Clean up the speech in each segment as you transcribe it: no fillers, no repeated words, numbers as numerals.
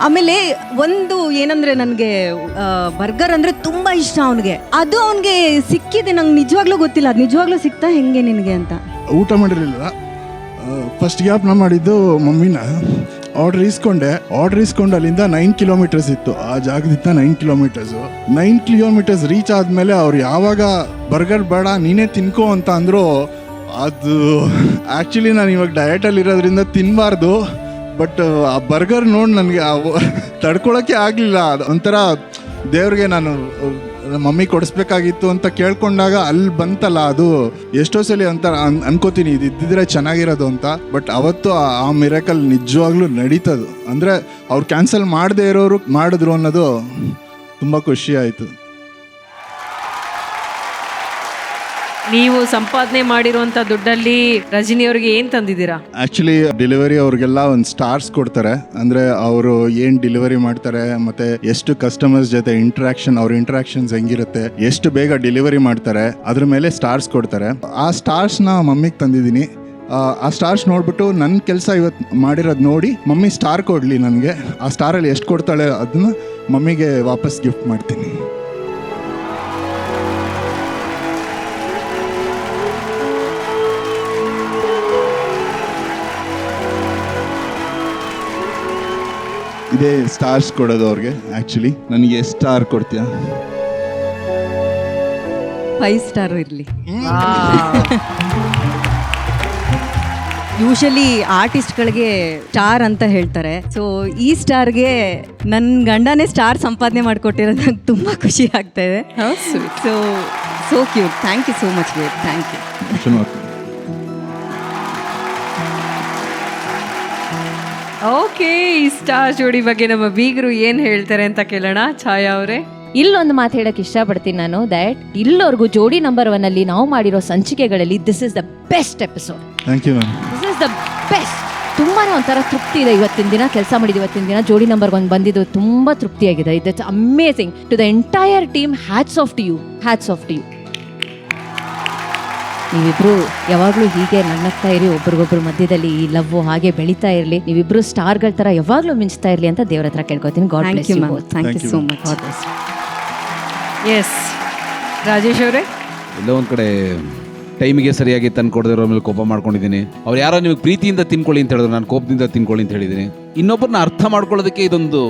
ಆಮೇಲೆ ಒಂದು ಏನಂದ್ರೆ ನನಗೆ ಬರ್ಗರ್ ಅಂದ್ರೆ ತುಂಬಾ ಇಷ್ಟ ಅವನಿಗೆ. ಅದು ಅವನಿಗೆ ಸಿಕ್ಕಿದೆ, ನಂಗೆ ನಿಜವಾಗ್ಲೂ ಗೊತ್ತಿಲ್ಲ ಅದು ನಿಜವಾಗ್ಲೂ ಸಿಕ್ತಾ ಹೆಂಗೆ ನಿನಗೆ ಅಂತ. ಊಟ ಮಾಡಿರಲಿಲ್ಲ, ಫಸ್ಟ್ ಗ್ಯಾಪ್ನ ಮಾಡಿದ್ದು ಮಮ್ಮಿನ. ಆರ್ಡ್ರ್ ಇಸ್ಕೊಂಡು ಅಲ್ಲಿಂದ 9 ಕಿಲೋಮೀಟರ್ಸ್ ಇತ್ತು, ಆ ಜಾಗದಿಂದ 9 ಕಿಲೋಮೀಟರ್ಸು. 9 ಕಿಲೋಮೀಟರ್ಸ್ ರೀಚ್ ಆದಮೇಲೆ ಅವ್ರು ಯಾವಾಗ ಬರ್ಗರ್ ಬೇಡ ನೀನೇ ತಿನ್ಕೋ ಅಂತ ಅಂದರು, ಅದು ಆ್ಯಕ್ಚುಲಿ ನಾನು ಇವಾಗ ಡಯಟಲ್ಲಿ ಇರೋದ್ರಿಂದ ತಿನ್ನಬಾರ್ದು. ಬಟ್ ಆ ಬರ್ಗರ್ ನೋಡಿ ನನಗೆ ತಡ್ಕೊಳಕ್ಕೆ ಆಗಲಿಲ್ಲ. ಒಂಥರ ದೇವ್ರಿಗೆ ನಾನು ಮಮ್ಮಿ ಕೊಡಿಸ್ಬೇಕಾಗಿತ್ತು ಅಂತ ಕೇಳ್ಕೊಂಡಾಗ ಅಲ್ಲಿ ಬಂತಲ್ಲ, ಅದು ಎಷ್ಟೋ ಸಲ ಅಂತ ಅನ್ಕೋತೀನಿ ಇದು ಇದ್ದಿದ್ರೆ ಚೆನ್ನಾಗಿರೋದು ಅಂತ. ಬಟ್ ಅವತ್ತು ಆ ಮಿರಾಕಲ್ ನಿಜವಾಗ್ಲೂ ನಡೀತದು. ಅಂದರೆ ಅವ್ರು ಕ್ಯಾನ್ಸಲ್ ಮಾಡದೇ ಇರೋರು ಮಾಡಿದ್ರು ಅನ್ನೋದು ತುಂಬ ಖುಷಿ ಆಯಿತು. ನೀವು ಸಂಪಾದನೆ ಮಾಡಿರುವಂಥ ದುಡ್ಡಲ್ಲಿ ರಜನಿ ಅವ್ರಿಗೆ ಏನು ತಂದಿದ್ದೀರಾ? ಆ್ಯಕ್ಚುಲಿ ಡೆಲಿವರಿ ಅವ್ರಿಗೆಲ್ಲ ಒಂದು ಸ್ಟಾರ್ಸ್ ಕೊಡ್ತಾರೆ. ಅಂದರೆ ಅವರು ಏನು ಡೆಲಿವರಿ ಮಾಡ್ತಾರೆ ಮತ್ತು ಎಷ್ಟು ಕಸ್ಟಮರ್ಸ್ ಜೊತೆ ಅವ್ರ ಇಂಟ್ರಾಕ್ಷನ್ಸ್ ಹೆಂಗಿರುತ್ತೆ, ಎಷ್ಟು ಬೇಗ ಡೆಲಿವರಿ ಮಾಡ್ತಾರೆ, ಅದ್ರ ಮೇಲೆ ಸ್ಟಾರ್ಸ್ ಕೊಡ್ತಾರೆ. ಆ ಸ್ಟಾರ್ಸ್ನ ಮಮ್ಮಿಗೆ ತಂದಿದ್ದೀನಿ. ಆ ಸ್ಟಾರ್ಸ್ ನೋಡ್ಬಿಟ್ಟು ನನ್ನ ಕೆಲಸ ಇವತ್ತು ಮಾಡಿರೋದು ನೋಡಿ ಮಮ್ಮಿ ಸ್ಟಾರ್ ಕೊಡಲಿ ನನಗೆ. ಆ ಸ್ಟಾರಲ್ಲಿ ಎಷ್ಟು ಕೊಡ್ತಾಳೆ ಅದನ್ನ ಮಮ್ಮಿಗೆ ವಾಪಸ್ ಗಿಫ್ಟ್ ಮಾಡ್ತೀನಿ. ಇದೇ ಸ್ಟಾರ್ಸ್ ಕೊಡೋದು ಅವ್ರಿಗೆ. ಆ್ಯಕ್ಚುಲಿ ನನಗೆ ಎಷ್ಟು ಸ್ಟಾರ್ ಕೊಡ್ತೀಯಾ? 5 ಸ್ಟಾರ್ ಇರಲಿ. ಯೂಶಲಿ ಆರ್ಟಿಸ್ಟ್ಗಳಿಗೆ ಸ್ಟಾರ್ ಅಂತ ಹೇಳ್ತಾರೆ. ಸೊ ಈ ಸ್ಟಾರ್ಗೆ ನನ್ನ ಗಂಡನೇ ಸ್ಟಾರ್ ಸಂಪಾದನೆ ಮಾಡಿಕೊಟ್ಟಿರೋದು ನಂಗೆ ತುಂಬ ಖುಷಿ ಆಗ್ತಾ ಇದೆ. So cute. Thank you so much babe. Thank you. Okay, ಈ ಸ್ಟಾರ್ ಜೋಡಿ ಬಗ್ಗೆ ನಮ್ಮ ಬೀಗರು ಏನು ಹೇಳ್ತಾರೆ ಅಂತ ಕೇಳೋಣ. ಛಾಯಾ ಅವರೇ, ಇಲ್ಲೊಂದು ಮಾತು ಹೇಳಕ್ಕೆ ಇಷ್ಟಪಡ್ತೀನಿ ನಾನು, ದಟ್ ಇಲ್ಲವರೆಗೂ ಜೋಡಿ ನಂಬರ್ 1 ಅಲ್ಲಿ ನಾವು ಮಾಡಿರೋ ಸಂಚಿಕೆಗಳಲ್ಲಿ this is the best episode. Thank you ma'am. This is the best. ತುಂಬಾನೇ ಒಂಥರ ತೃಪ್ತಿ ಇದೆ. ಇವತ್ತಿನ ದಿನ ಕೆಲಸ ಮಾಡಿದ್ದು, ಇವತ್ತಿನ ದಿನ ಜೋಡಿ ನಂಬರ್ 1 ಬಂದಿದ್ದು ತುಂಬಾ ತೃಪ್ತಿಯಾಗಿದೆ. It's amazing. To the entire team, hats off to you, hats off to you. ನೀವಿಬ್ರು ಯಾವಾಗಲೂ ಹೀಗೆ ನನ್ನಗ್ತಾ ಇರಿ, ಒಬ್ರಿಗೊಬ್ರು ಮಧ್ಯದಲ್ಲಿ ಈ ಲವ್ ಹಾಗೆ ಬೆಳೀತಾ ಇರಲಿ. ನೀವಿಬ್ರು ಸ್ಟಾರ್ಗಳ ತರ ಯಾವಾಗಲೂ ಮಿಂಚ್ತಾ ಇರಲಿ ಅಂತ ದೇವ್ರ ಹತ್ರ ಕೇಳ್ಕೊತೀನಿ. God bless you both. Thank you so much. Yes Rajesh ಅವರೇ, ಎಲ್ಲೋ ಒಂದು ಕಡೆ ಟೈಮಿಗೆ ಸರಿಯಾಗಿ ತಂದು ಕೊಡದಿರೋ ಮೇಲೆ ಕೋಪ ಮಾಡ್ಕೊಂಡಿದ್ದೀನಿ. ಅವ್ರು ಯಾರೋ ನಿಮಗೆ ಪ್ರೀತಿಯಿಂದ ತಿನ್ಕೊಳ್ಳಿ ಅಂತ ಹೇಳಿದ್ರು, ನಾನು ಕೋಪದಿಂದ ತಿನ್ಕೊಳ್ಳಿ ಅಂತ ಹೇಳಿದ್ದೀನಿ. ಇನ್ನೊಬ್ಬರನ್ನ ಅರ್ಥ ಮಾಡ್ಕೊಳ್ಳೋದಕ್ಕೆ ಇದೊಂದು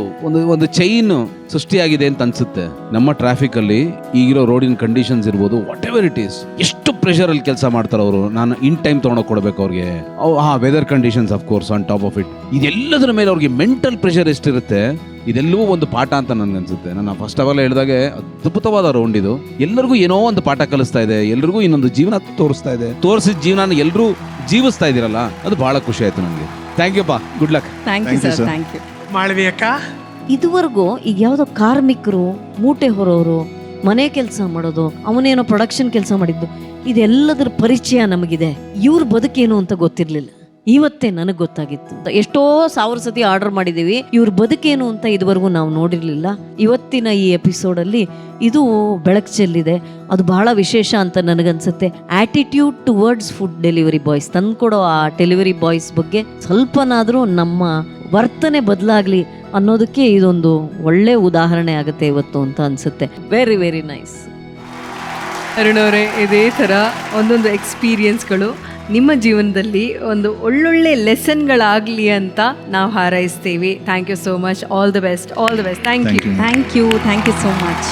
ಒಂದು ಚೈನ್ ಸೃಷ್ಟಿಯಾಗಿದೆ ಅಂತ ಅನ್ಸುತ್ತೆ. ನಮ್ಮ ಟ್ರಾಫಿಕಲ್ಲಿ ಈಗಿರೋ ರೋಡಿನ ಕಂಡೀಷನ್ಸ್ ಇರ್ಬೋದು, ವಾಟ್ ಎವರ್ ಇಟ್ ಈಸ್, ಎಷ್ಟು ಪ್ರೆಷರಲ್ಲಿ ಕೆಲಸ ಮಾಡ್ತಾರೆ ಅವರು. ನಾನು ಇನ್ ಟೈಮ್ ತೊಗೊಂಡೋಗಿ ಕೊಡಬೇಕು ಅವ್ರಿಗೆ. Weather conditions of course on top of it. ಇದೆಲ್ಲದರ ಮೇಲೆ ಅವ್ರಿಗೆ ಮೆಂಟಲ್ ಪ್ರೆಷರ್ ಎಷ್ಟಿರುತ್ತೆ, ಇದೆಲ್ಲವೂ ಒಂದು ಪಾಠ ಅಂತ ನನ್ಗನ್ಸುತ್ತೆ. ನಾನು ಫಸ್ಟ್ ಆಫ್ ಆಲ್ ಹೇಳಿದಾಗೆ ಅದ್ಭುತವಾದ ರೌಂಡ್ ಇದು. ಎಲ್ಲರಿಗೂ ಏನೋ ಒಂದು ಪಾಠ ಕಲಿಸ್ತಾ ಇದೆ, ಎಲ್ರಿಗೂ ಇನ್ನೊಂದು ಜೀವನ ತೋರಿಸ್ತಾ ಇದೆ. ತೋರಿಸಿದ ಜೀವನ ಎಲ್ಲರೂ ಜೀವಿಸ್ತಾ ಇದ್ದೀರಲ್ಲ, ಅದು ಬಹಳ ಖುಷಿ ಆಯ್ತು ನನಗೆ. ಥ್ಯಾಂಕ್ ಯು ಪಾ, good luck. Thank you sir. Thank you. Malavi ಅಕ್ಕ, ಇದುವರೆಗೂ ಈಗ ಯಾವುದೋ ಕಾರ್ಮಿಕರು, ಮೂಟೆ ಹೊರೋರು, ಮನೆ ಕೆಲಸ ಮಾಡೋದು, ಅವನೇನೋ ಪ್ರೊಡಕ್ಷನ್ ಕೆಲಸ ಮಾಡಿದ್ದು, ಇದೆಲ್ಲದರ ಪರಿಚಯ ನಮಗಿದೆ. ಇವ್ರ ಬದುಕೇನು ಅಂತ ಗೊತ್ತಿರ್ಲಿಲ್ಲ. ಇವತ್ತೇ ನನಗೆ ಗೊತ್ತಾಗಿತ್ತು. ಎಷ್ಟೋ 1000 ಸತಿ ಆರ್ಡರ್ ಮಾಡಿದ್ದೀವಿ, ಇವ್ರ ಬದುಕೇನು ಅಂತ ಇದುವರೆಗೂ ನಾವು ನೋಡಿರ್ಲಿಲ್ಲ. ಇವತ್ತಿನ ಈ ಎಪಿಸೋಡಲ್ಲಿ ಇದು ಬೆಳಕು ಚೆಲ್ಲಿದೆ. ಅದು ಬಹಳ ವಿಶೇಷ ಅಂತ ನನಗನ್ಸುತ್ತೆ. Attitude towards food delivery boys, ತಂದ್ಕೊಡೋ ಆ ಡೆಲಿವರಿ ಬಾಯ್ಸ್ ಬಗ್ಗೆ ಸ್ವಲ್ಪನಾದರೂ ನಮ್ಮ ವರ್ತನೆ ಬದಲಾಗ್ಲಿ ಅನ್ನೋದಕ್ಕೆ ಇದೊಂದು ಒಳ್ಳೆ ಉದಾಹರಣೆ ಆಗುತ್ತೆ ಇವತ್ತು ಅಂತ ಅನ್ಸುತ್ತೆ. Very very nice. ಅರುಣ್ ಅವರೇ, ಇದೇ ಥರ ಒಂದೊಂದು ಎಕ್ಸ್ಪೀರಿಯನ್ಸ್ಗಳು ನಿಮ್ಮ ಜೀವನದಲ್ಲಿ ಒಂದು ಒಳ್ಳೊಳ್ಳೆ ಲೆಸನ್ಗಳಾಗಲಿ ಅಂತ ನಾವು ಹಾರೈಸ್ತೀವಿ. Thank you so much. All the best. All the best. Thank you. Thank you. Thank you so much.